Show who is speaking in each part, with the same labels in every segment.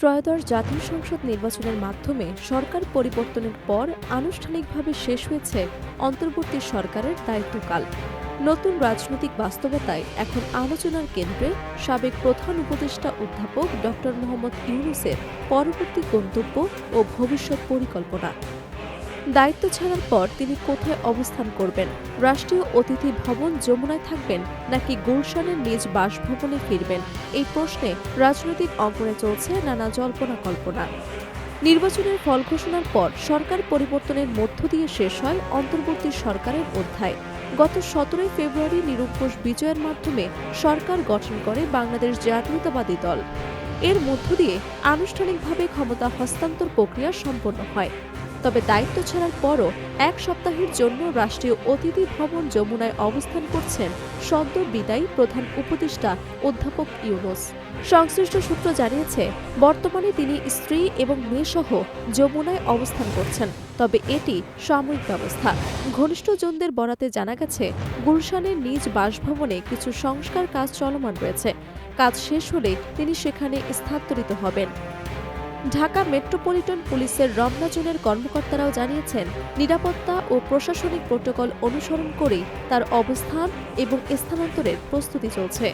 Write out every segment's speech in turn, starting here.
Speaker 1: ত্রয়োদশ জাতীয় সংসদ নির্বাচনের মাধ্যমে সরকার পরিবর্তনের পর আনুষ্ঠানিকভাবে শেষ হয়েছে অন্তর্বর্তী সরকারের দায়িত্বকাল। নতুন রাজনৈতিক বাস্তবতায় এখন আলোচনার কেন্দ্রে সাবেক প্রধান উপদেষ্টা অধ্যাপক ড. মোহাম্মদ ইউনূসের পরবর্তী গন্তব্য ও ভবিষ্যৎ পরিকল্পনা। দায়িত্ব ছাড়ার পর তিনি কোথায় অবস্থান করবেন? রাষ্ট্রীয় অতিথি ভবন যমুনায় থাকবেন নাকি গুলশানের নিজ বাসভবনে ফিরবেন? এই প্রশ্নে রাজনৈতিক অঙ্গনে চলছে নানা জল্পনা কল্পনা। নির্বাচনের ফল ঘোষণার পর সরকার পরিবর্তনের মধ্য দিয়ে শেষ হয় অন্তর্বর্তী সরকারের অধ্যায়। গত 17 ফেব্রুয়ারি নিরঙ্কুশ বিজয়ের মাধ্যমে সরকার গঠন করে বাংলাদেশ জাতীয়তাবাদী দল। এর মধ্য দিয়ে আনুষ্ঠানিকভাবে ক্ষমতা হস্তান্তর প্রক্রিয়া সম্পন্ন হয়। তবে দায়িত্ব ছাড়ার পরও এক সপ্তাহের জন্য রাষ্ট্রীয় অতিথি ভবন যমুনায় অবস্থান করছেন সদ্য বিদায়ী প্রধান উপদেষ্টা অধ্যাপক ইউনূস। সংশ্লিষ্ট সূত্র জানিয়েছে, বর্তমানে তিনি স্ত্রী এবং মেয়েসহ যমুনায় অবস্থান করছেন। তবে এটি সাময়িক ব্যবস্থা। ঘনিষ্ঠজনদের বরাতে জানা গেছে, গুলশানের নিজ বাসভবনে কিছু সংস্কার কাজ চলমান রয়েছে। কাজ শেষ হলে তিনি সেখানে স্থানান্তরিত হবেন। ঢাকা মেট্রোপলিটন পুলিশের রমনা জোনের কর্মকর্তারাও জানিয়েছেন, নিরাপত্তা ও প্রশাসনিক প্রোটোকল অনুসরণ করেই তার অবস্থান এবং স্থানান্তরের প্রস্তুতি চলছে।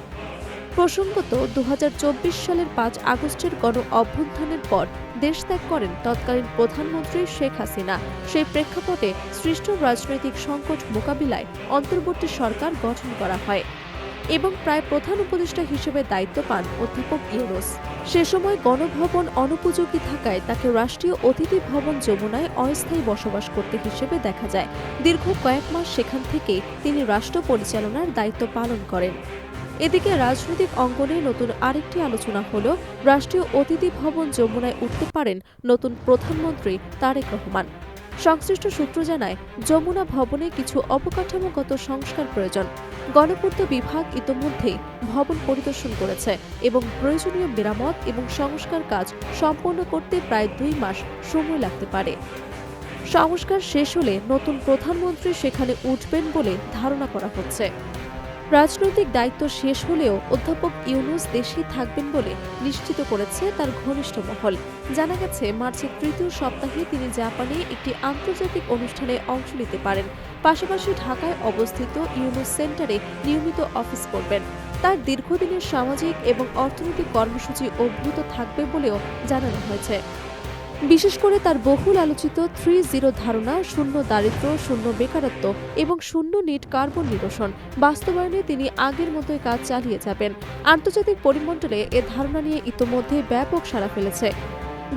Speaker 1: প্রসঙ্গত, 2024 সালের 5 আগস্টের গণ অভ্যুত্থানের পর দেশ ত্যাগ করেন তৎকালীন প্রধানমন্ত্রী শেখ হাসিনা। সেই প্রেক্ষাপটে সৃষ্ট রাজনৈতিক সংকট মোকাবিলায় অন্তর্বর্তী সরকার গঠন করা হয় এবং প্রায় প্রধান উপদেষ্টা হিসেবে দায়িত্ব পান অধ্যাপক ইউনূস। সে সময় গণভবন অনুপযোগী থাকায় তাকে রাষ্ট্রীয় অতিথি ভবন যমুনায় অস্থায়ী বসবাস করতে হিসেবে দেখা যায়। দীর্ঘ কয়েক মাস সেখান থেকে তিনি রাষ্ট্র পরিচালনার দায়িত্ব পালন করেন। এদিকে রাজনৈতিক অঙ্গনে নতুন আরেকটি আলোচনা হল, রাষ্ট্রীয় অতিথি ভবন যমুনায় উঠতে পারেন নতুন প্রধানমন্ত্রী তারেক রহমান। সংশ্লিষ্ট সূত্র জানায়, যমুনা ভবনে কিছু অবকাঠামোগত সংস্কার প্রয়োজন। গণপূর্ত বিভাগ ইতোমধ্যেই ভবন পরিদর্শন করেছে এবং প্রয়োজনীয় মেরামত এবং সংস্কার কাজ সম্পন্ন করতে প্রায় 2 মাস সময় লাগতে পারে। সংস্কার শেষ হলে নতুন প্রধানমন্ত্রী সেখানে উঠবেন বলে ধারণা করা হচ্ছে। রাজনৈতিক দায়িত্ব শেষ হলেও অধ্যাপক ইউনূস দেশেই থাকবেন বলে নিশ্চিত করেছে তার ঘনিষ্ঠ মহল। জানা গেছে, মার্চের 3য় সপ্তাহে তিনি জাপানে একটি আন্তর্জাতিক অনুষ্ঠানে অংশ নিতে পারেন। পাশাপাশি ঢাকায় অবস্থিত ইউনূস সেন্টারে নিয়মিত অফিস করবেন। তার দীর্ঘদিনের সামাজিক এবং অর্থনৈতিক কর্মসূচি অব্যাহত থাকবে বলেও জানানো হয়েছে। বিশেষ করে তার বহুল আলোচিত 3-0 ধারণা, শূন্য দারিদ্র্য, শূন্য বেকারত্ব এবং শূন্য নেট কার্বন নিরসন বাস্তবায়নে তিনি আগের মতোই কাজ চালিয়ে যাবেন। আন্তর্জাতিক পরিমণ্ডলে এ ধারণা নিয়ে ইতোমধ্যে ব্যাপক সাড়া ফেলেছে।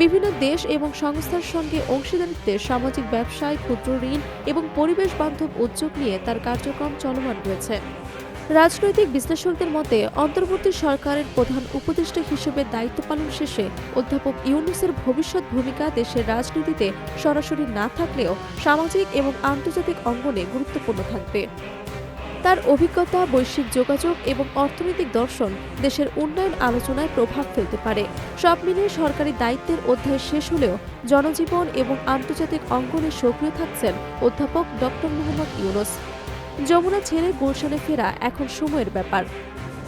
Speaker 1: বিভিন্ন দেশ এবং সংস্থার সঙ্গে অংশীদারিত্বের সামাজিক ব্যবসায়, ক্ষুদ্র ঋণ এবং পরিবেশ বান্ধব উদ্যোগ নিয়ে তার কার্যক্রম চলমান রয়েছে। রাজনৈতিক বিশ্লেষকদের মতে, অন্তর্বর্তী সরকারের প্রধান উপদেষ্টা হিসেবে দায়িত্ব পালন শেষে অধ্যাপক ইউনূসের ভবিষ্যৎ ভূমিকা দেশের রাজনীতিতে সরাসরি না থাকলেও সামাজিক এবং আন্তর্জাতিক অঙ্গনে গুরুত্বপূর্ণ থাকবে। তার অভিজ্ঞতা, বৈশ্বিক যোগাযোগ এবং অর্থনৈতিক দর্শন দেশের উন্নয়ন আলোচনায় প্রভাব ফেলতে পারে। সব মিলিয়ে সরকারি দায়িত্বের অধ্যায় শেষ হলেও জনজীবন এবং আন্তর্জাতিক অঙ্গনে সক্রিয় থাকছেন অধ্যাপক ড. মোহাম্মদ ইউনূস। যমুনা ছেড়ে গুলশানে ফেরা এখন সময়ের ব্যাপার।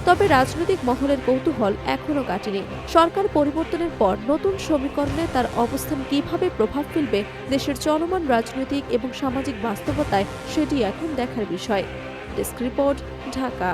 Speaker 1: তবে রাজনৈতিক মহলের কৌতূহল এখনও কাটেনি। সরকার পরিবর্তনের পর নতুন সমীকরণে তার অবস্থান কিভাবে প্রভাব ফেলবে দেশের চলমান রাজনৈতিক এবং সামাজিক বাস্তবতায়, সেটি এখন দেখার বিষয়। Desk report, Dhaka.